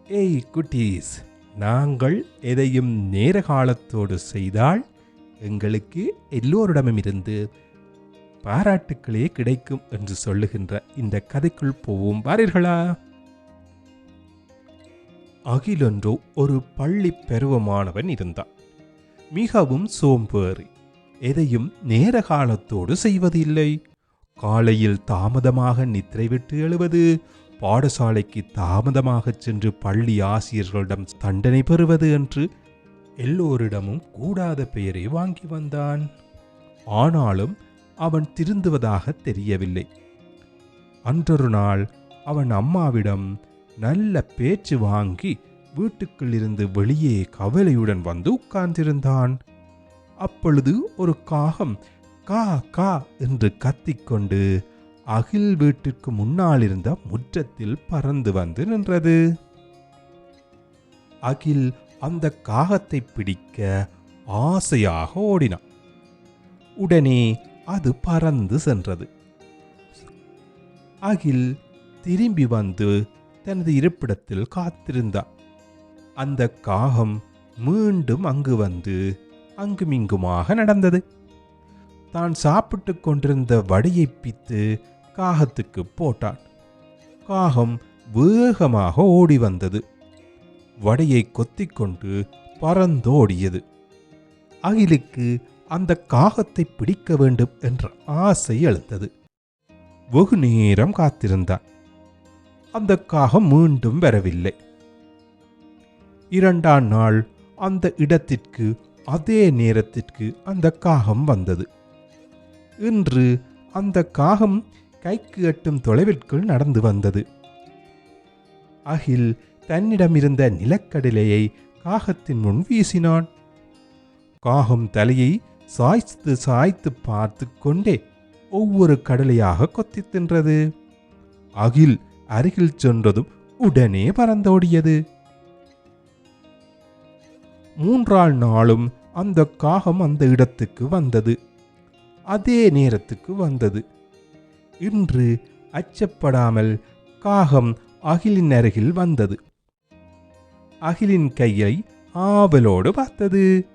ஏய் குட்டீஸ், நாங்கள் எதையும் நேர காலத்தோடு செய்தால் எங்களுக்கு எல்லோரிடமும் இருந்து பாராட்டுக்களே கிடைக்கும் என்று சொல்லுகின்ற இந்த கதைக்குள் போவோம் வாரீர்களா? அகிலொன்றோ ஒரு பள்ளி பருவமானவன் இருந்தான். மிகவும் சோம்பேறி. எதையும் நேர காலத்தோடு செய்வதில்லை. காலையில் தாமதமாக நித்திரை விட்டு எழுவது, பாடசாலைக்கு தாமதமாக சென்று பள்ளி ஆசிரியர்களிடம் தண்டனை பெறுவது என்று எல்லோரிடமும் கூடாத பெயரை வாங்கி வந்தான். ஆனாலும் அவன் திருந்துவதாக தெரியவில்லை. அன்றொரு நாள் அவன் அம்மாவிடம் நல்ல பேச்சு வாங்கி வீட்டுக்குள் இருந்து வெளியே கவலையுடன் வந்து உட்கார்ந்திருந்தான். அப்பொழுது ஒரு காகம் கா கா என்று கத்திக்கொண்டு அகில் வீட்டிற்கு முன்னால் இருந்த முற்றத்தில் பறந்து வந்து நின்றது. அகில் அந்த காகத்தை பிடிக்க ஆசையாக ஓடினான். உடனே அது பறந்து சென்றது. அகில் திரும்பி வந்து தனது இருப்பிடத்தில் காத்திருந்தான். அந்த காகம் மீண்டும் அங்கு வந்து அங்குமிங்குமாக நடந்தது. தான் சாப்பிட்டு கொண்டிருந்த வடையை பித்து காகத்துக்கு போட்டான். காகம் வேகமாக ஓடி வந்தது. வடையை கொத்திக்கொண்டு பறந்தோடியது. அகிலுக்கு அந்த காகத்தை பிடிக்க வேண்டும் என்ற ஆசை எழுந்தது. வெகு நேரம் காத்திருந்தான். அந்த காகம் மீண்டும் வரவில்லை. இரண்டாம் நாள் அந்த இடத்திற்கு அதே நேரத்திற்கு அந்த காகம் வந்தது. இன்று அந்த காகம் கைக்கு எட்டும் தொலைவிற்குள் நடந்து வந்தது. அகில் தன்னிடமிருந்த நிலக்கடலையை காகத்தின் முன் வீசினான். காகம் தலையை சாய்த்து சாய்த்து பார்த்து கொண்டே ஒவ்வொரு கடலையாக கொத்தி தின்றது. அகில் அருகில் சென்றதும் உடனே பறந்தோடியது. மூன்றாம் நாளும் அந்த காகம் அந்த இடத்துக்கு வந்தது. அதே நேரத்துக்கு வந்தது. இன்று அச்சப்படாமல் காகம் அகிலின் அருகில் வந்தது. அகிலின் கையை ஆவலோடு பார்த்தது.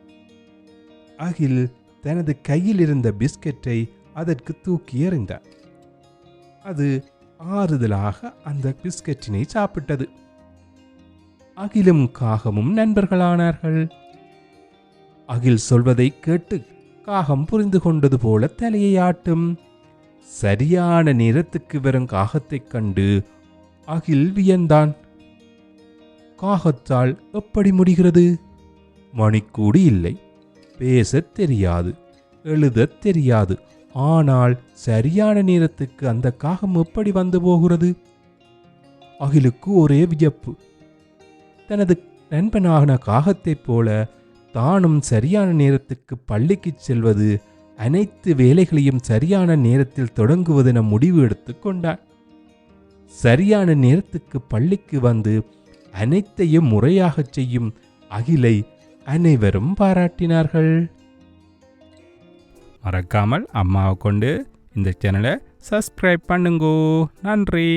அகில் தனது கையில் இருந்த பிஸ்கெட்டை அதற்கு தூக்கி எறிந்தார். அது ஆறுதலாக அந்த பிஸ்கெட்டினை சாப்பிட்டது. அகிலும் காகமும் நண்பர்களானார்கள். அகில் சொல்வதை கேட்டு காகம் புரிந்து கொண்டது போல தலையை ஆட்டும். சரியான நேரத்துக்கு வரும் காகத்தைக் கண்டு அகில் வியந்தான். காகத்தால் எப்படி முடிகிறது? மணிக்கூடி இல்லை, பேசத் தெரியாது, எழுதத் தெரியாது. ஆனால் சரியான நேரத்துக்கு அந்த காகம் எப்படி வந்து போகிறது? அகிலுக்கு ஒரே வியப்பு. தனது நண்பனான காகத்தைப் போல தானும் சரியான நேரத்துக்கு பள்ளிக்கு செல்வது, அனைத்து வேலைகளையும் சரியான நேரத்தில் தொடங்குவதென முடிவு எடுத்து கொண்டான். சரியான நேரத்துக்கு பள்ளிக்கு வந்து அனைத்தையும் முறையாக செய்யும் அகிலை அனைவரும் பாராட்டினார்கள். மறக்காமல் அம்மாவை கொண்டு இந்த சேனலை சப்ஸ்கிரைப் பண்ணுங்கோ. நன்றி.